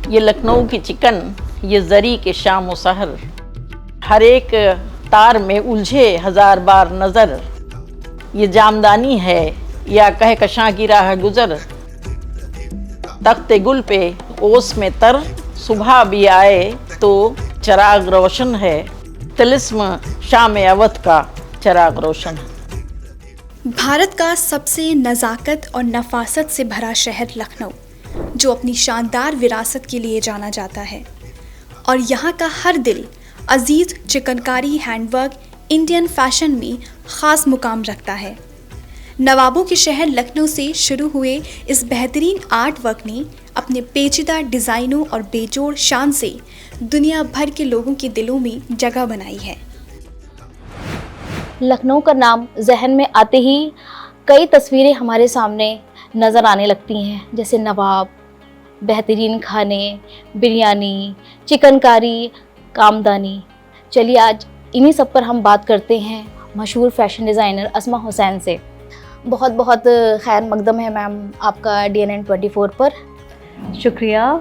ये लखनऊ की चिकन, ये जरी के शाम व सहर, हर एक तार में उलझे हजार बार नजर। ये जामदानी है या कहकशां गिरा है गुजर, तख्ते गुल पे ओस में तर, सुबह भी आए तो चराग रोशन है, तिलिस्म शाम अवध का चराग रोशन है। भारत का सबसे नज़ाकत और नफासत से भरा शहर लखनऊ, जो अपनी शानदार विरासत के लिए जाना जाता है, और यहाँ का हर दिल अजीज़ चिकनकारी हैंडवर्क इंडियन फैशन में ख़ास मुकाम रखता है। नवाबों के शहर लखनऊ से शुरू हुए इस बेहतरीन आर्ट वर्क ने अपने पेचीदा डिज़ाइनों और बेजोड़ शान से दुनिया भर के लोगों के दिलों में जगह बनाई है। लखनऊ का नाम जहन में आते ही कई तस्वीरें हमारे सामने नज़र आने लगती हैं, जैसे नवाब, बेहतरीन खाने, बिरयानी, चिकनकारी, कामदानी। चलिए आज इन्हीं सब पर हम बात करते हैं मशहूर फ़ैशन डिज़ाइनर अस्मा हुसैन से। बहुत बहुत खैर मकदम है मैम आपका DNN 24 पर। शुक्रिया,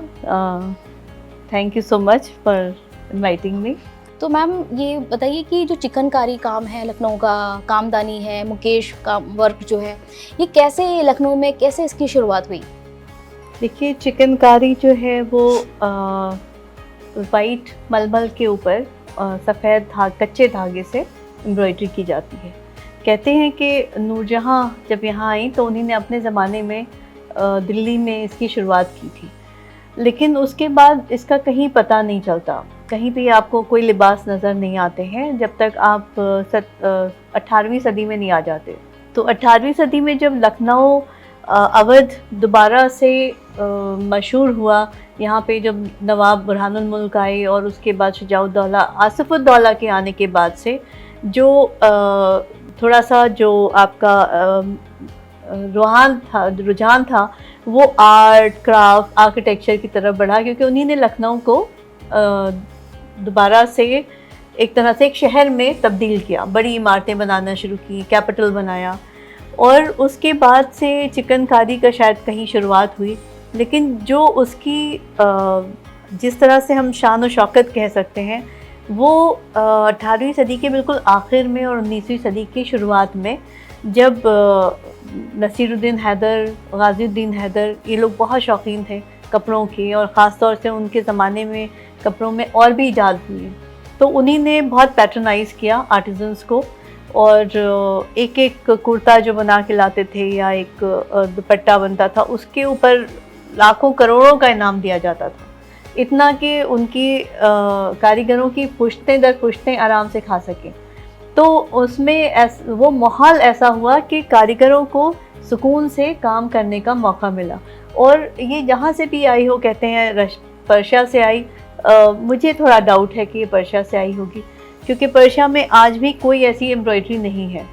thank you so much for inviting me. तो मैम ये बताइए कि जो चिकनकारी काम है लखनऊ का, कामदानी है, मुकेश का वर्क जो है, ये कैसे लखनऊ में कैसे इसकी शुरुआत हुई? देखिए, चिकनकारी जो है वो वाइट मलमल के ऊपर सफ़ेद कच्चे धागे से एम्ब्रॉयडरी की जाती है। कहते हैं कि नूरजहाँ जब यहाँ आई तो उन्हीं ने अपने ज़माने में दिल्ली में इसकी शुरुआत की थी, लेकिन उसके बाद इसका कहीं पता नहीं चलता, कहीं भी आपको कोई लिबास नज़र नहीं आते हैं जब तक आप 18वीं सदी में नहीं आ जाते। तो 18वीं सदी में जब लखनऊ अवध दोबारा से मशहूर हुआ, यहाँ पे जब नवाब बुरहानुल मुल्क आए और उसके बाद शुजाउद्दौला, आसिफुद्दौला के आने के बाद से जो थोड़ा सा जो आपका रुझान था वो आर्ट, क्राफ्ट, आर्किटेक्चर की तरफ बढ़ा, क्योंकि उन्हीं ने लखनऊ को दोबारा से एक तरह से एक शहर में तब्दील किया, बड़ी इमारतें बनाना शुरू की, कैपिटल बनाया, और उसके बाद से चिकनकारी का शायद कहीं शुरुआत हुई। लेकिन जो उसकी जिस तरह से हम शान व शौकत कह सकते हैं वो 18वीं सदी के बिल्कुल आखिर में और 19वीं सदी की शुरुआत में, जब नसीरुद्दीन हैदर, गाज़ीउद्दीन हैदर, ये लोग बहुत शौकीन थे कपड़ों के, और ख़ास तौर से उनके ज़माने में कपड़ों में और भी इजाद हुई, तो उन्हीं ने बहुत पैट्रनाइज़ किया आर्टिजन्स को, और एक एक कुर्ता जो बना के लाते थे या एक दुपट्टा बनता था उसके ऊपर लाखों करोड़ों का इनाम दिया जाता था, इतना कि उनकी कारीगरों की पुश्तें दर पुश्तें आराम से खा सकें। तो उसमें वो माहौल ऐसा हुआ कि कारीगरों को सुकून से काम करने का मौका मिला, और ये जहाँ से भी आई हो, कहते हैं पर्शिया से आई, मुझे थोड़ा डाउट है कि ये पर्शिया से आई होगी, क्योंकि पर्शिया में आज भी कोई ऐसी एम्ब्रॉयडरी नहीं है।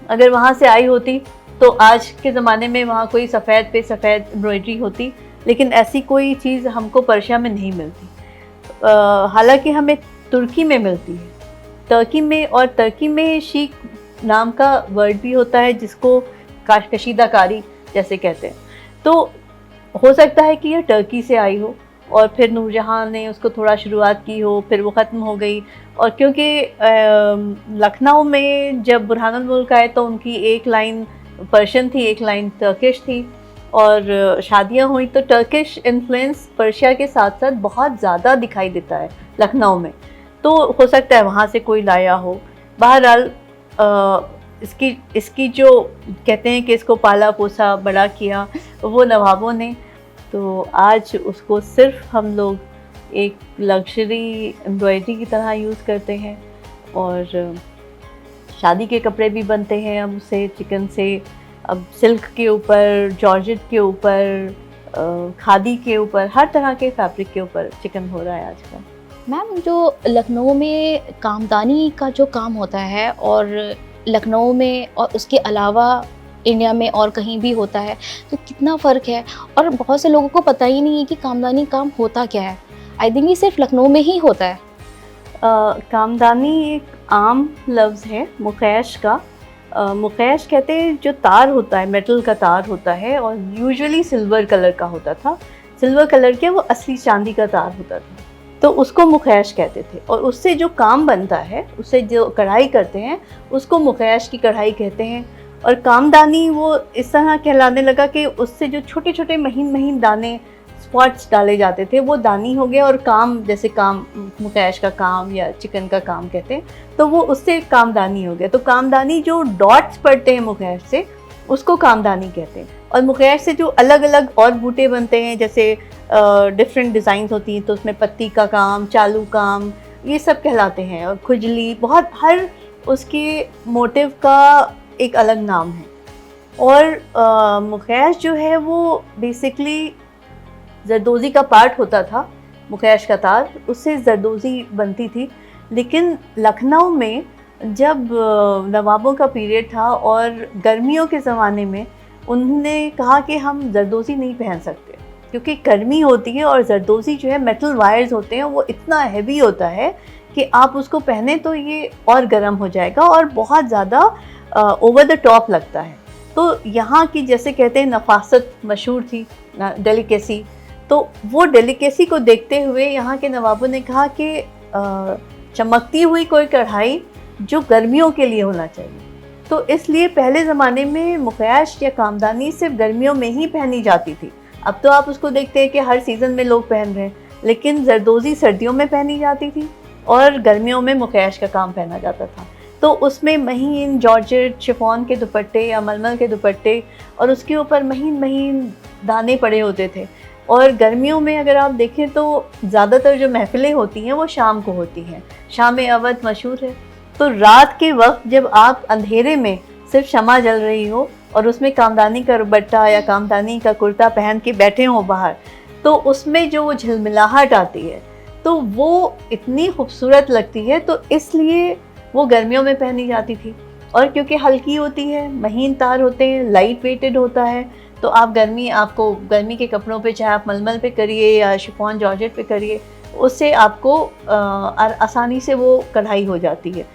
अगर वहाँ से आई होती तो आज के ज़माने में वहाँ कोई सफ़ेद पे सफ़ेद एम्ब्रॉयडरी होती, लेकिन ऐसी कोई चीज़ हमको पर्शिया में नहीं मिलती। हालांकि हमें तुर्की में मिलती है, टर्की में, और टर्की में शीक नाम का वर्ड भी होता है जिसको कशीदाकारी जैसे कहते हैं। तो हो सकता है कि ये टर्की से आई हो और फिर नूरजहाँ ने उसको थोड़ा शुरुआत की हो, फिर वो ख़त्म हो गई। और क्योंकि लखनऊ में जब बुरहानुल मुल्क आए तो उनकी एक लाइन पर्शियन थी, एक लाइन टर्किश थी, और शादियाँ हुई तो टर्किश इन्फ्लुएंस पर्शिया के साथ साथ बहुत ज़्यादा दिखाई देता है लखनऊ में, तो हो सकता है वहाँ से कोई लाया हो। बहरहाल इसकी जो कहते हैं कि इसको पाला पोसा बड़ा किया वो नवाबों ने, तो आज उसको सिर्फ हम लोग एक लग्जरी एम्ब्रॉयडरी की तरह यूज़ करते हैं, और शादी के कपड़े भी बनते हैं अब उससे, चिकन से। अब सिल्क के ऊपर, जॉर्जेट के ऊपर, खादी के ऊपर, हर तरह के फैब्रिक के ऊपर चिकन हो रहा है आजकल। मैम जो लखनऊ में कामदानी का जो काम होता है और लखनऊ में और उसके अलावा इंडिया में और कहीं भी होता है, तो कितना फ़र्क है, और बहुत से लोगों को पता ही नहीं है कि कामदानी काम होता क्या है। आई थिंक ये सिर्फ लखनऊ में ही होता है। कामदानी एक आम लफ्ज़ है मुखैश का। मुखैश कहते हैं जो तार होता है, मेटल का तार होता है, और यूजुअली सिल्वर कलर का होता था। सिल्वर कलर के, वो असली चांदी का तार होता था, तो उसको मुखैश कहते थे। और उससे जो काम बनता है, उससे जो कढ़ाई करते हैं, उसको मुखैश की कढ़ाई कहते हैं। और कामदानी वो इस तरह कहलाने लगा कि उससे जो छोटे छोटे महीन महीन दाने, स्पॉट्स डाले जाते थे, वो दानी हो गया। और काम, जैसे काम मुखैश का काम या चिकन का काम कहते हैं, तो वो उससे कामदानी हो गया। तो कामदानी जो डॉट्स पड़ते हैं मुखैश से, उसको कामदानी कहते हैं। और मुखैश से जो अलग अलग और बूटे बनते हैं, जैसे डिफरेंट डिज़ाइंस होती हैं, तो उसमें पत्ती का काम, चालू काम, ये सब कहलाते हैं। और खुजली, बहुत हर उसके मोटिव का एक अलग नाम है। और मुखैश जो है वो बेसिकली जरदोज़ी का पार्ट होता था, मुखैश का तार, उससे जरदोज़ी बनती थी। लेकिन लखनऊ में जब नवाबों का पीरियड था और गर्मियों के ज़माने में उन्होंने कहा कि हम जरदोज़ी नहीं पहन सकते, क्योंकि गर्मी होती है और जरदोज़ी जो है, मेटल वायर्स होते हैं, वो इतना हैवी होता है कि आप उसको पहने तो ये और गर्म हो जाएगा और बहुत ज़्यादा ओवर द टॉप लगता है। तो यहाँ की, जैसे कहते हैं, नफासत मशहूर थी, डेलिकेसी। तो वो डेलिकेसी को देखते हुए यहाँ के नवाबों ने कहा कि चमकती हुई कोई कढ़ाई जो गर्मियों के लिए होना चाहिए। तो इसलिए पहले ज़माने में मुखैश या कामदानी सिर्फ गर्मियों में ही पहनी जाती थी। अब तो आप उसको देखते हैं कि हर सीज़न में लोग पहन रहे हैं, लेकिन जरदोज़ी सर्दियों में पहनी जाती थी और गर्मियों में मुखैश का काम पहना जाता था। तो उसमें महीन जॉर्जेट शिफॉन के दुपट्टे या मलमल के दुपट्टे, और उसके ऊपर महीन महीन दाने पड़े होते थे। और गर्मियों में अगर आप देखें तो ज़्यादातर जो महफ़िलें होती हैं वो शाम को होती हैं। शाम अवध मशहूर है। तो रात के वक्त जब आप अंधेरे में सिर्फ शमा जल रही हो और उसमें कामदानी का दुपट्टा या कामदानी का कुर्ता पहन के बैठे हो बाहर, तो उसमें जो वो झिलमिलाहट आती है, तो वो इतनी खूबसूरत लगती है। तो इसलिए वो गर्मियों में पहनी जाती थी। और क्योंकि हल्की होती है, महीन तार होते हैं, लाइट वेटेड होता है, तो आपको गर्मी के कपड़ों पे, चाहे आप मलमल पे करिए या शिफॉन जॉर्जेट पे करिए, उससे आपको आसानी से वो कढ़ाई हो जाती है।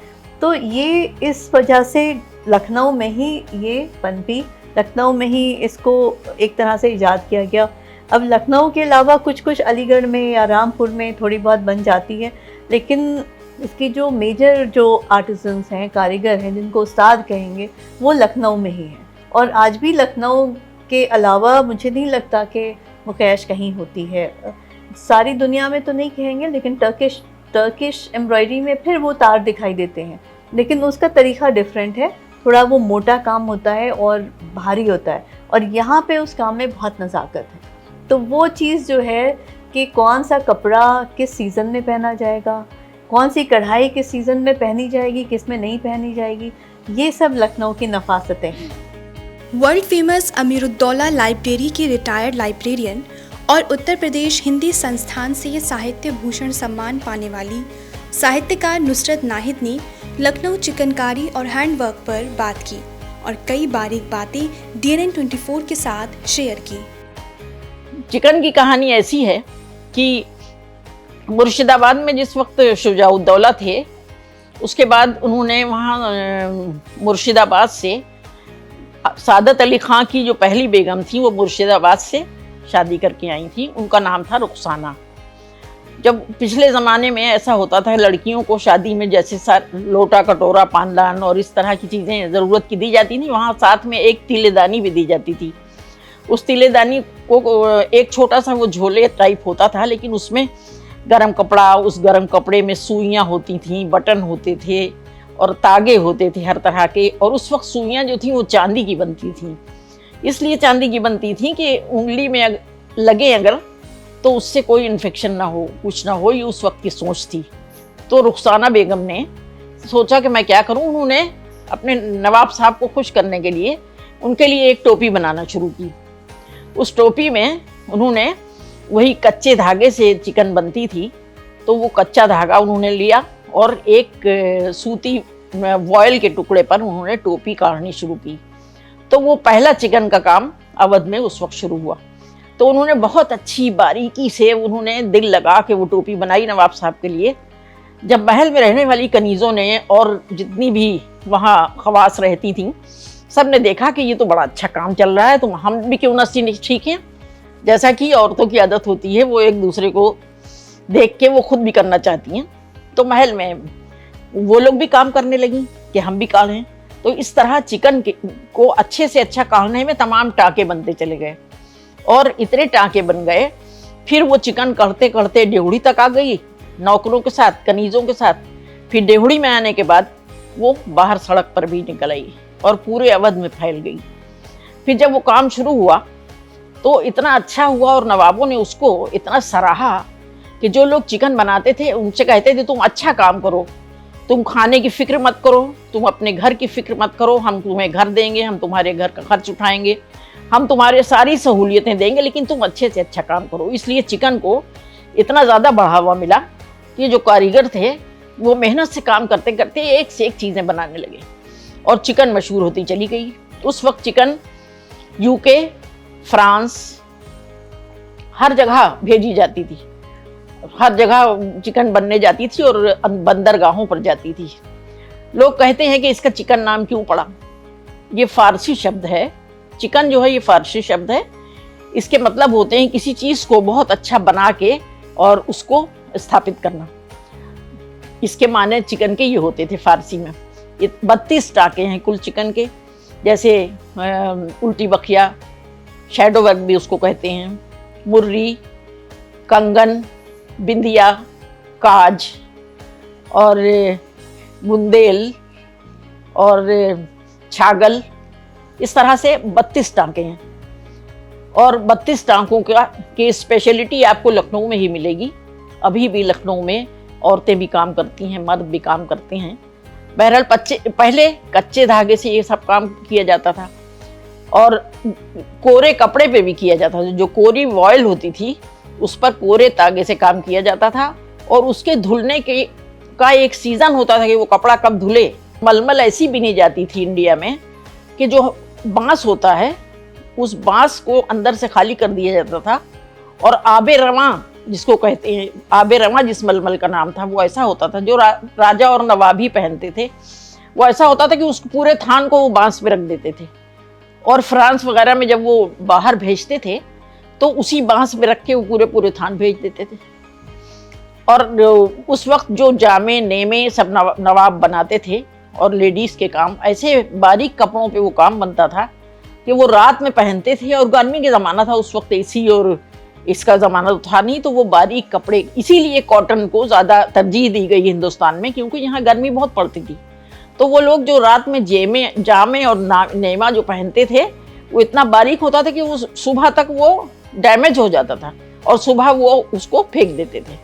तो ये इस वजह से लखनऊ में ही ये पनपी, लखनऊ में ही इसको एक तरह से ईजाद किया गया। अब लखनऊ के अलावा कुछ कुछ अलीगढ़ में या रामपुर में थोड़ी बहुत बन जाती है, लेकिन इसकी जो मेजर जो आर्टिसंस हैं, कारीगर हैं, जिनको उस्ताद कहेंगे, वो लखनऊ में ही हैं। और आज भी लखनऊ के अलावा मुझे नहीं लगता कि मुखैश कहीं होती है। सारी दुनिया में तो नहीं कहेंगे, लेकिन टर्किश एम्ब्रॉयडरी में फिर वो तार दिखाई देते हैं, लेकिन उसका तरीक़ा डिफरेंट है। थोड़ा वो मोटा काम होता है और भारी होता है, और यहाँ पे उस काम में बहुत नज़ाकत है। तो वो चीज़ जो है कि कौन सा कपड़ा किस सीज़न में पहना जाएगा, कौन सी कढ़ाई किस सीज़न में पहनी जाएगी, किस में नहीं पहनी जाएगी, ये सब लखनऊ की नफासतें हैं। वर्ल्ड फेमस अमीरुद्दौला लाइब्रेरी के रिटायर्ड लाइब्रेरियन और उत्तर प्रदेश हिंदी संस्थान से साहित्य भूषण सम्मान पाने वाली साहित्यकार नुसरत नाहिद ने लखनऊ चिकनकारी और हैंडवर्क पर बात की और कई बारीक बातें DNN 24 के साथ शेयर की। चिकन की कहानी ऐसी है कि मुर्शिदाबाद में जिस वक्त शुजाउद्दौला थे, उसके बाद उन्होंने वहाँ मुर्शिदाबाद से सादत अली खां की जो पहली बेगम थी, वो मुर्शिदाबाद से शादी करके आई थी। उनका नाम था रुखसाना। जब पिछले ज़माने में ऐसा होता था, लड़कियों को शादी में जैसे लोटा कटोरा पानदान और इस तरह की चीज़ें ज़रूरत की दी जाती थी, वहाँ साथ में एक तीलेदानी भी दी जाती थी। उस तीलेदानी को एक छोटा सा वो झोले टाइप होता था, लेकिन उसमें गरम कपड़ा, उस गरम कपड़े में सुइयाँ होती थीं, बटन होते थे और तागे होते थे हर तरह के। और उस वक्त सुइयाँ जो थी वो चांदी की बनती थीं। इसलिए चांदी की बनती थी कि उंगली में लगे अगर तो उससे कोई इन्फेक्शन ना हो, कुछ ना हो, ये उस वक्त की सोच थी। तो रुखसाना बेगम ने सोचा कि मैं क्या करूं। उन्होंने अपने नवाब साहब को खुश करने के लिए उनके लिए एक टोपी बनाना शुरू की। उस टोपी में उन्होंने वही कच्चे धागे से चिकन बनती थी, तो वो कच्चा धागा उन्होंने लिया और एक सूती वॉयल के टुकड़े पर उन्होंने टोपी काटनी शुरू की। तो वो पहला चिकन का काम अवध में उस वक्त शुरू हुआ। तो उन्होंने बहुत अच्छी बारीकी से उन्होंने दिल लगा के वो टोपी बनाई नवाब साहब के लिए। जब महल में रहने वाली कनीज़ों ने और जितनी भी वहाँ खवास रहती थीं, सब ने देखा कि ये तो बड़ा अच्छा काम चल रहा है, तो हम भी क्यों ना सीखें। जैसा कि औरतों की आदत होती है, वो एक दूसरे को देख के वो खुद भी करना चाहती हैं। तो महल में वो लोग भी काम करने लगी कि हम भी काढ़ें। तो इस तरह चिकन को अच्छे से अच्छा काढ़ने में तमाम टाँके बनते चले गए और इतने टाँके बन गए, फिर वो चिकन कढ़ते कढ़ते डेहड़ी तक आ गई नौकरों के साथ, कनीज़ों के साथ। फिर डेहड़ी में आने के बाद वो बाहर सड़क पर भी निकल आई और पूरे अवध में फैल गई। फिर जब वो काम शुरू हुआ तो इतना अच्छा हुआ और नवाबों ने उसको इतना सराहा कि जो लोग चिकन बनाते थे उनसे कहते थे तुम अच्छा काम करो, तुम खाने की फिक्र मत करो, तुम अपने घर की फिक्र मत करो, हम तुम्हें घर देंगे, हम तुम्हारे घर का खर्च उठाएंगे, हम तुम्हारे सारी सहूलियतें देंगे, लेकिन तुम अच्छे से अच्छा काम करो। इसलिए चिकन को इतना ज़्यादा बढ़ावा मिला कि जो कारीगर थे वो मेहनत से काम करते करते एक से एक चीज़ें बनाने लगे और चिकन मशहूर होती चली गई। उस वक्त चिकन यूके, फ्रांस, हर जगह भेजी जाती थी, हर जगह चिकन बनने जाती थी और बंदरगाहों पर जाती थी। लोग कहते हैं कि इसका चिकन नाम क्यों पड़ा। ये फारसी शब्द है, चिकन जो है ये फारसी शब्द है। इसके मतलब होते हैं किसी चीज़ को बहुत अच्छा बना के और उसको स्थापित करना। इसके माने चिकन के ये होते थे फारसी में। ये 32 टाँके हैं कुल चिकन के, जैसे उल्टी बखिया, शैडो वर्क भी उसको कहते हैं, मुर्री, कंगन, बिंदिया, काज और बुंदेल और छागल, इस तरह से 32 टाँके हैं। और 32 टाँकों की स्पेशलिटी आपको लखनऊ में ही मिलेगी। अभी भी लखनऊ में औरतें भी काम करती हैं, मर्द भी काम करते हैं। बहरहाल पहले कच्चे धागे से ये सब काम किया जाता था और कोरे कपड़े पे भी किया जाता था। जो कोरी वॉयल होती थी उस पर कोरे धागे से काम किया जाता था और उसके धुलने का एक सीज़न होता था कि वो कपड़ा कब धुले। मलमल ऐसी बिनी जाती थी इंडिया में कि जो बांस होता है उस बांस को अंदर से खाली कर दिया जाता था और आबे रवां जिसको कहते हैं, आबे रवां जिस मलमल का नाम था, वो ऐसा होता था जो राजा और नवाब ही पहनते थे। वो ऐसा होता था कि उस पूरे थान को वो बांस में रख देते थे और फ्रांस वगैरह में जब वो बाहर भेजते थे तो उसी बांस में रख के वो पूरे थान भेज देते थे। और उस वक्त जो जामे नेमे सब नवाब बनाते थे और लेडीज़ के काम ऐसे बारीक कपड़ों पे वो काम बनता था कि वो रात में पहनते थे। और गर्मी के ज़माना था, उस वक्त एसी और इसका ज़माना तो था नहीं, तो वो बारीक कपड़े, इसीलिए कॉटन को ज़्यादा तरजीह दी गई हिंदुस्तान में, क्योंकि यहाँ गर्मी बहुत पड़ती थी। तो वो लोग जो रात में जामे और नेमा जो पहनते थे वो इतना बारीक होता था कि वो सुबह तक वो डैमेज हो जाता था और सुबह वो उसको फेंक देते थे।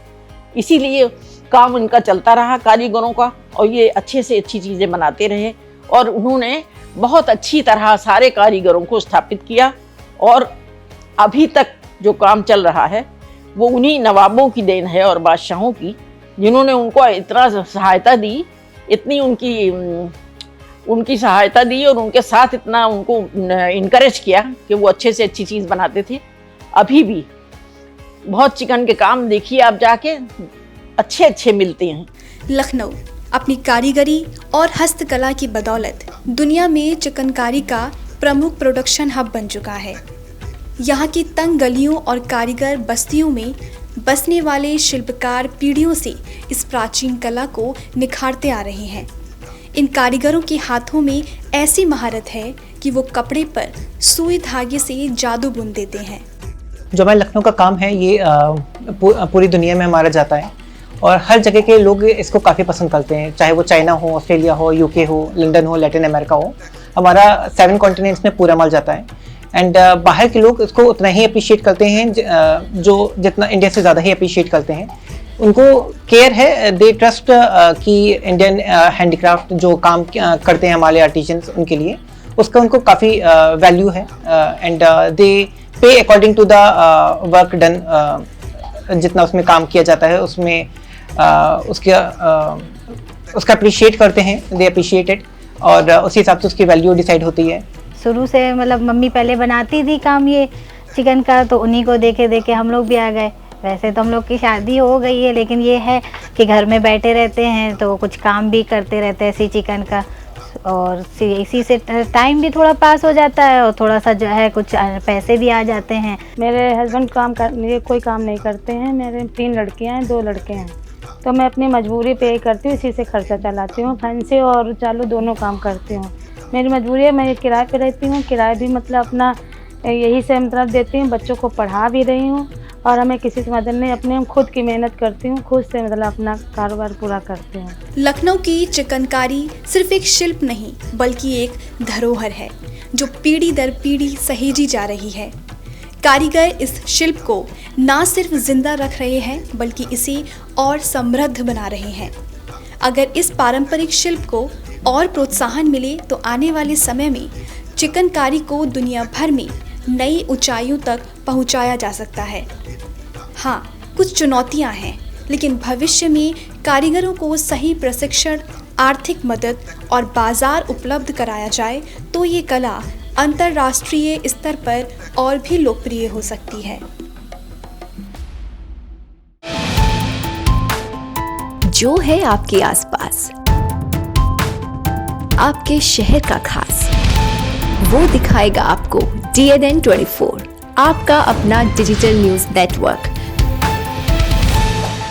इसीलिए काम उनका चलता रहा कारीगरों का और ये अच्छे से अच्छी चीज़ें बनाते रहे और उन्होंने बहुत अच्छी तरह सारे कारीगरों को स्थापित किया। और अभी तक जो काम चल रहा है वो उन्हीं नवाबों की देन है और बादशाहों की, जिन्होंने उनको इतना सहायता दी, इतनी उनकी सहायता दी और उनके साथ इतना उनको इनकरेज किया कि वो अच्छे से अच्छी चीज़ बनाते थे। अभी भी बहुत चिकन के काम देखिए आप जाके, अच्छे अच्छे मिलते हैं। लखनऊ अपनी कारीगरी और हस्तकला की बदौलत दुनिया में चिकनकारी का प्रमुख प्रोडक्शन हब बन चुका है। यहाँ की तंग गलियों और कारीगर बस्तियों में बसने वाले शिल्पकार पीढ़ियों से इस प्राचीन कला को निखारते आ रहे हैं। इन कारीगरों के हाथों में ऐसी महारत है कि वो कपड़े पर सुई धागे से जादू बुन देते हैं। जो हमारे लखनऊ का काम है ये पूरी दुनिया में हमारा जाता है और हर जगह के लोग इसको काफ़ी पसंद करते हैं, चाहे वो चाइना हो, ऑस्ट्रेलिया हो, यूके हो, लंदन हो, लैटिन अमेरिका हो। हमारा 7 कॉन्टिनेंट्स में पूरा माल जाता है एंड बाहर के लोग इसको उतना ही अप्रिशिएट करते हैं जो जितना इंडिया से ज़्यादा ही अप्रिशिएट करते हैं। उनको केयर है, दे ट्रस्ट कि इंडियन हैंडीक्राफ्ट जो काम करते हैं हमारे आर्टिजन्स, उनके लिए उसका उनको काफ़ी वैल्यू है and they pay according to the work done. जितना उसमें काम किया जाता है उसमें उसका अप्रिशिएट करते हैं, दे अप्रिशिएट इट और उसी हिसाब से उसकी वैल्यू डिसाइड होती है। शुरू से मतलब मम्मी पहले बनाती थी काम ये चिकन का, तो उन्हीं को देखे देखे हम लोग भी आ गए। वैसे तो हम लोग की शादी हो गई है, लेकिन ये है कि घर में बैठे रहते हैं तो कुछ काम भी करते रहते हैं ऐसे चिकन का। और इसी से टाइम भी थोड़ा पास हो जाता है और थोड़ा सा जो है कुछ पैसे भी आ जाते हैं। मेरे हस्बैंड ये कोई काम नहीं करते हैं। मेरे 3 लड़कियां हैं, 2 लड़के हैं, तो मैं अपनी मजबूरी पे ही करती हूँ, इसी से खर्चा चलाती हूँ। फैंसी और चालू दोनों काम करती हूँ। मेरी मजबूरी है, मैं किराए पे रहती हूँ, किराया भी मतलब अपना यही से मतलब देती हूँ, बच्चों को पढ़ा भी रही हूँ और हमें किसी से मदद नहीं, अपने हम खुद की मेहनत करती हूँ, खुद से मतलब अपना कारोबार पूरा करती हूँ। लखनऊ की चिकनकारी सिर्फ एक शिल्प नहीं बल्कि एक धरोहर है जो पीढ़ी दर पीढ़ी सहेजी जा रही है। कारीगर इस शिल्प को ना सिर्फ जिंदा रख रहे हैं बल्कि इसे और समृद्ध बना रहे हैं। अगर इस पारंपरिक शिल्प को और प्रोत्साहन मिले तो आने वाले समय में चिकनकारी को दुनिया भर में नई ऊंचाइयों तक पहुंचाया जा सकता है। हाँ, कुछ चुनौतियां हैं, लेकिन भविष्य में कारीगरों को सही प्रशिक्षण, आर्थिक मदद और बाजार उपलब्ध कराया जाए तो ये कला अंतर्राष्ट्रीय स्तर पर और भी लोकप्रिय हो सकती है। जो है आपके आसपास, आपके शहर का खास, वो दिखाएगा आपको DNN 24, आपका अपना डिजिटल न्यूज नेटवर्क।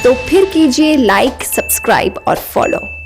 तो फिर कीजिए लाइक, सब्सक्राइब और फॉलो।